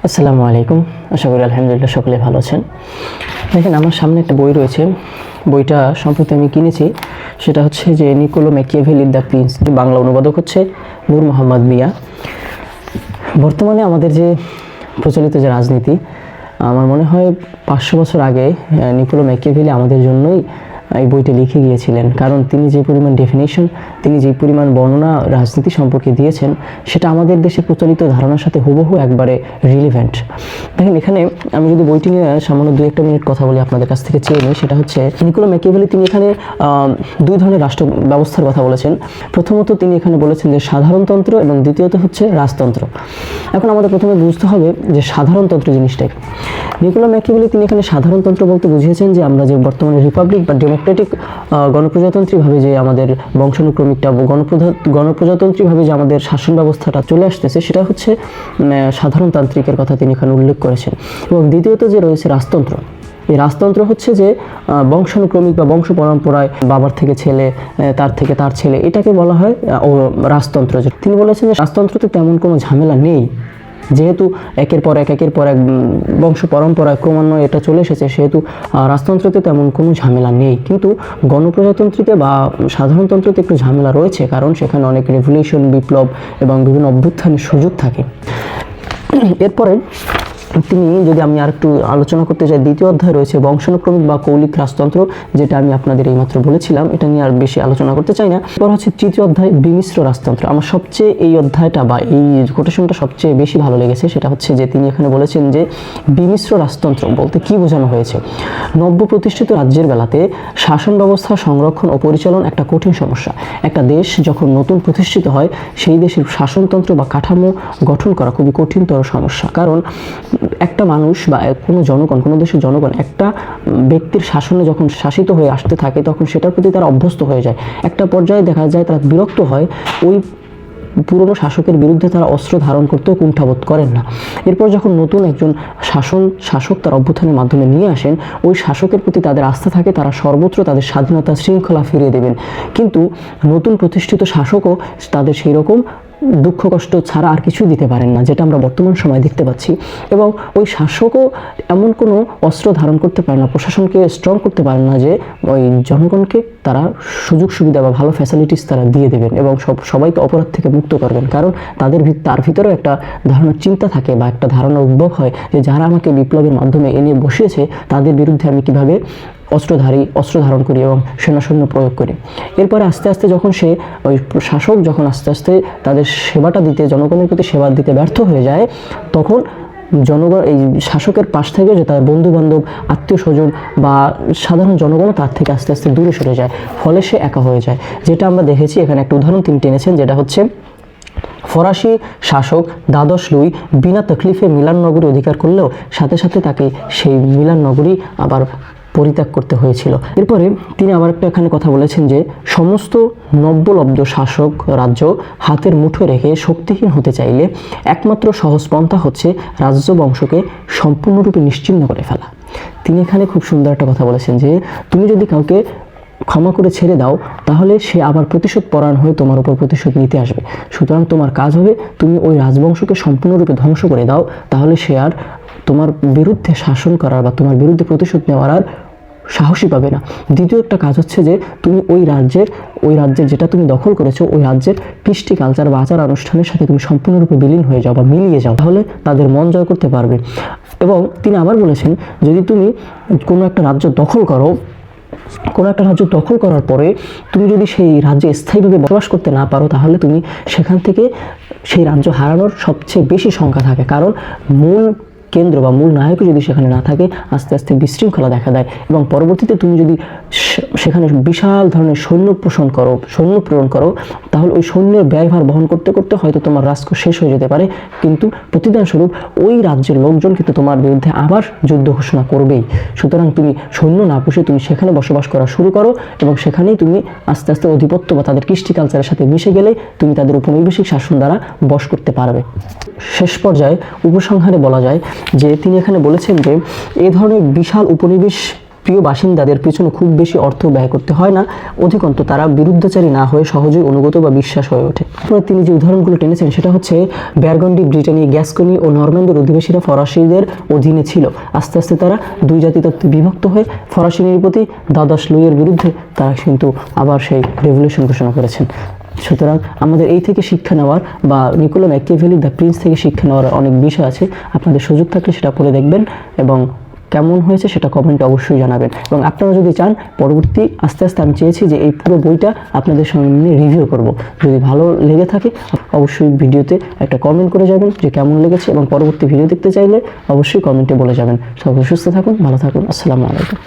আসসালামু আলাইকুম। আশা করি আলহামদুলিল্লাহ সকলে ভালো আছেন। দেখেন, আমার সামনে একটা বই রয়েছে। বইটা সম্প্রতি আমি কিনেছি। সেটা হচ্ছে যে নিকোলো ম্যাকিয়াভেলি দ্য প্রিন্স, যে বাংলা অনুবাদক হচ্ছে নূর মোহাম্মদ মিয়া। বর্তমানে আমাদের যে প্রচলিত যে রাজনীতি, আমার মনে হয় 500 বছর আগে নিকোলো ম্যাকিয়াভেলি আমাদের জন্যই এই বইটি লিখে গিয়েছিলেন। কারণ তিনি যে পরিমাণ ডেফিনেশন, তিনি যে পরিমাণ বর্ণনা রাজনীতি সম্পর্কে দিয়েছেন, সেটা আমাদের দেশে প্রচলিত ধারণার সাথে হুবহু একবারে রিলেভেন্ট। দেখেন, এখানে আমি যদি বইটি নিয়ে সামান্য 2-1 মিনিট কথা বলি, আপনাদের কাছ থেকে চেয়ে নিই। সেটা হচ্ছে নিকোলো ম্যাকিয়াভেলি তিনি এখানে দুই ধরনের রাষ্ট্র ব্যবস্থার কথা বলেছেন। প্রথমত তিনি এখানে বলেছেন যে সাধারণতন্ত্র, এবং দ্বিতীয়ত হচ্ছে রাজতন্ত্র। এখন আমাদের প্রথমে বুঝতে হবে যে সাধারণতন্ত্র জিনিসটাই। নিকোলো ম্যাকিয়াভেলি তিনি এখানে সাধারণতন্ত্র বলতে বুঝিয়েছেন যে আমরা যে বর্তমানে রিপাবলিক বা ডেমোক্রেটিক গণপ্রজাতন্ত্রীভাবে যে আমাদের বংশানুক্রমিকটা গণপ্রজাতন্ত্রীভাবে যে আমাদের শাসন ব্যবস্থাটা চলে আসতেছে, সেটা হচ্ছে সাধারণতান্ত্রিকের কথা তিনি এখানে উল্লেখ করেছেন। এবং দ্বিতীয়ত যে রয়েছে রাজতন্ত্র, এই রাজতন্ত্র হচ্ছে যে বংশানুক্রমিক বা বংশ পরম্পরায় বাবার থেকে ছেলে, তার থেকে তার ছেলে, এটাকে বলা হয় রাজতন্ত্র। তিনি বলেছেন যে রাজতন্ত্রতে তেমন কোনো ঝামেলা নেই, যেহেতু একের পর এক বংশ পরম্পরায় ক্রমান্বয়ে এটা চলে এসেছে, সেহেতু রাজতন্ত্রতে তেমন কোনো ঝামেলা নেই। কিন্তু গণপ্রজাতন্ত্রীতে বা সাধারণতন্ত্রতে একটু ঝামেলা রয়েছে, কারণ সেখানে অনেক রেভলিউশন, বিপ্লব এবং বিভিন্ন অভ্যুত্থানের সুযোগ থাকে। এরপরে তিনি, যদি আমি আর একটু আলোচনা করতে চাই, দ্বিতীয় অধ্যায় রয়েছে বংশানুক্রমিক বা কৌলিক রাজতন্ত্র, যেটা আমি আপনাদের এইমাত্র বলেছিলাম। এটা নিয়ে আর বেশি আলোচনা করতে চাই না। এরপর হচ্ছে তৃতীয় অধ্যায় বিমিশ্র রাজতন্ত্র। আমার সবচেয়ে এই অধ্যায়টা বা এই কোটেশনটা সবচেয়ে বেশি ভালো লেগেছে। সেটা হচ্ছে যে তিনি এখানে বলেছেন যে বিমিশ্র রাজতন্ত্র বলতে কি বোঝানো হয়েছে। নব্য প্রতিষ্ঠিত রাজ্যের বেলাতে শাসন ব্যবস্থা সংরক্ষণ ও পরিচালন একটা কঠিন সমস্যা। একটা দেশ যখন নতুন প্রতিষ্ঠিত হয়, সেই দেশের শাসনতন্ত্র বা কাঠামো গঠন করা খুবই কঠিনতর সমস্যা। কারণ একটা মানুষ বা কোনো দেশের জনগণ একটা ব্যক্তির শাসনে যখন শাসিত হয়ে আসতে থাকে, তখন সেটার প্রতি তারা অভ্যস্ত হয়ে যায়। একটা পর্যায়ে দেখা যায় তারা বিরক্ত হয়, ওই পুরনো শাসকের বিরুদ্ধে তারা অস্ত্র ধারণ করতেও কুণ্ঠাবোধ করেন না। এরপর যখন নতুন একজন শাসক তার অভ্যুত্থানের মাধ্যমে নিয়ে আসেন, ওই শাসকের প্রতি তাদের আস্থা থাকে, তারা সর্বত্র তাদের স্বাধীনতা শৃঙ্খলা ফিরিয়ে দেবেন। কিন্তু নতুন প্রতিষ্ঠিত শাসকও তাদের সেই রকম দুঃখ কষ্ট ছাড়া আর কিছুই দিতে পারেন না, যেটা আমরা বর্তমান সময়ে দেখতে পাচ্ছি। এবং ওই শাসকও এমন কোনো অস্ত্র ধারণ করতে পারে না, প্রশাসনকে স্ট্রং করতে পারেন না যে ওই জনগণকে তারা সুযোগ সুবিধা বা ভালো ফ্যাসিলিটিস তারা দিয়ে দেবেন এবং সবাইকে অপরাধ থেকে মুক্ত করবেন। কারণ তার ভিতরেও একটা ধারণার চিন্তা থাকে বা একটা ধারণার উদ্ভব হয় যে যারা আমাকে বিপ্লবের মাধ্যমে এনে বসিয়েছে, তাদের বিরুদ্ধে আমি কিভাবে অস্ত্র ধারণ করি এবং সেনাসৈন্য প্রয়োগ করি। এরপরে আস্তে আস্তে যখন ওই শাসক যখন আস্তে আস্তে তাদের জনগণের প্রতি সেবা দিতে ব্যর্থ হয়ে যায়, তখন জনগণ এই শাসকের পাশ থেকে যে তার বন্ধু বান্ধব, আত্মীয় স্বজন বা সাধারণ জনগণও তার থেকে আস্তে আস্তে দূরে সরে যায়, ফলে সে একা হয়ে যায়। যেটা আমরা দেখেছি, এখানে একটা উদাহরণ তিনি টেনেছেন, যেটা হচ্ছে ফরাসি শাসক দ্বাদশ লুই বিনা তকলিফে মিলান নগরী অধিকার করলেও সাথে সাথে তাকে সেই মিলান নগরী আবার পরিত্যাগ করতে হয়েছিল। এরপরে তিনি আবার এখানে কথা বলেছেন যে সমস্ত নব্যলব্ধ শাসক রাজ্য হাতের মুঠো রেখে শক্তিহীন হতে চাইলে একমাত্র সহজ পন্থা হচ্ছে রাজ্য বংশকে সম্পূর্ণরূপে নিশ্চিহ্ন করে ফেলা। তিনি এখানে খুব সুন্দর একটা কথা বলেছেন যে তুমি যদি কাউকে ক্ষমা করে ছেড়ে দাও, তাহলে সে আবার প্রতিশোধ পরায়ণ হয়ে তোমার উপর প্রতিশোধ নিতে আসবে। সুতরাং তোমার কাজ হবে তুমি ওই রাজবংশকে সম্পূর্ণরূপে ধ্বংস করে দাও, তাহলে সে আর তোমার বিরুদ্ধে শাসন করার বা তোমার বিরুদ্ধে প্রতিশোধ নেওয়ার আর সাহসই পাবে না। দ্বিতীয় একটা কাজ হচ্ছে যে তুমি ওই রাজ্যের যেটা তুমি দখল করেছো, ওই রাজ্যের কৃষ্টি কালচার বা আচার অনুষ্ঠানের সাথে তুমি সম্পূর্ণরূপে বিলীন হয়ে যাও বা মিলিয়ে যাও, তাহলে তাদের মন জয় করতে পারবে। এবং তিনি আবার বলেছেন, যদি তুমি কোনো একটা রাজ্য দখল করার পরে তুমি যদি সেই রাজ্যে স্থায়ীভাবে বসবাস করতে না পারো, তাহলে তুমি সেখান থেকে সেই রাজ্য হারানোর সবচেয়ে বেশি সংখ্যা থাকে। কারণ মূল কেন্দ্র বা মূল নায়ক যদি সেখানে না থাকে, আস্তে আস্তে বিশৃঙ্খলা দেখা দেয় এবং পরবর্তীতে তুমি যদি সেখানে বিশাল ধরনের সৈন্য প্রেরণ করো, তাহলে ওই সৈন্যের ব্যয়ভার বহন করতে করতে হয়তো তোমার রাষ্ট্র শেষ হয়ে যেতে পারে, কিন্তু প্রতিদান স্বরূপ ওই রাজ্যের লোকজন কিন্তু তোমার বিরুদ্ধে আবার যুদ্ধ ঘোষণা করবেই। সুতরাং তুমি সৈন্য না পুষে তুমি সেখানে বসবাস করা শুরু করো এবং সেখানেই তুমি আস্তে আস্তে আধিপত্য বা তাদের কৃষ্টি কালচারের সাথে মিশে গেলে তুমি তাদের উপনিবেশিক শাসন দ্বারা বশ করতে পারবে। শেষ পর্যায়ে উপসংহারে বলা যায় যে তিনি এখানে বলেছেন যে এই ধরনের বিশাল উপনিবেশ প্রিয় বাসিন্দাদের পেছনে খুব বেশি অর্থ ব্যয় করতে হয় না, অধিকন্তু তারা বিরুদ্ধাচারী না হয়ে সহজেই অনুগত বা বিশ্বাস হয়ে ওঠে। এরপরে তিনি যে উদাহরণগুলো টেনেছেন সেটা হচ্ছে ব্যারগন্ডি, ব্রিটানি, গ্যাসকনি ও নরম্যানদের অধিবাসীরা ফরাসিদের অধীনে ছিল। আস্তে আস্তে তারা দুই জাতিতত্ত্বে বিভক্ত হয়ে ফরাসি নৃপতি দ্বাদশ লুইয়ের বিরুদ্ধে তারা কিন্তু আবার সেই রেভলিউশন ঘোষণা করেছেন। সুতরাং আমাদের এই থেকে শিক্ষা নেওয়ার বা নিকোলো ম্যাকিয়াভেলির দ্য প্রিন্স থেকে শিক্ষা নেওয়ার অনেক বিষয় আছে। আপনাদের সুযোগ থাকলে সেটা পড়ে দেখবেন এবং কেমন হয়েছে সেটা কমেন্টে অবশ্যই জানাবেন। এবং আপনারা যদি চান পরবর্তী আস্তে আস্তে আমি চেয়েছি যে এই পুরো বইটা আপনাদের সামনে রিভিউ করব। যদি ভালো লেগে থাকে অবশ্যই ভিডিওতে একটা কমেন্ট করে যাবেন যে কেমন লেগেছে, এবং পরবর্তী ভিডিও দেখতে চাইলে অবশ্যই কমেন্টে বলে যাবেন। সবাই সুস্থ থাকুন, ভালো থাকুন, আসসালামু আলাইকুম।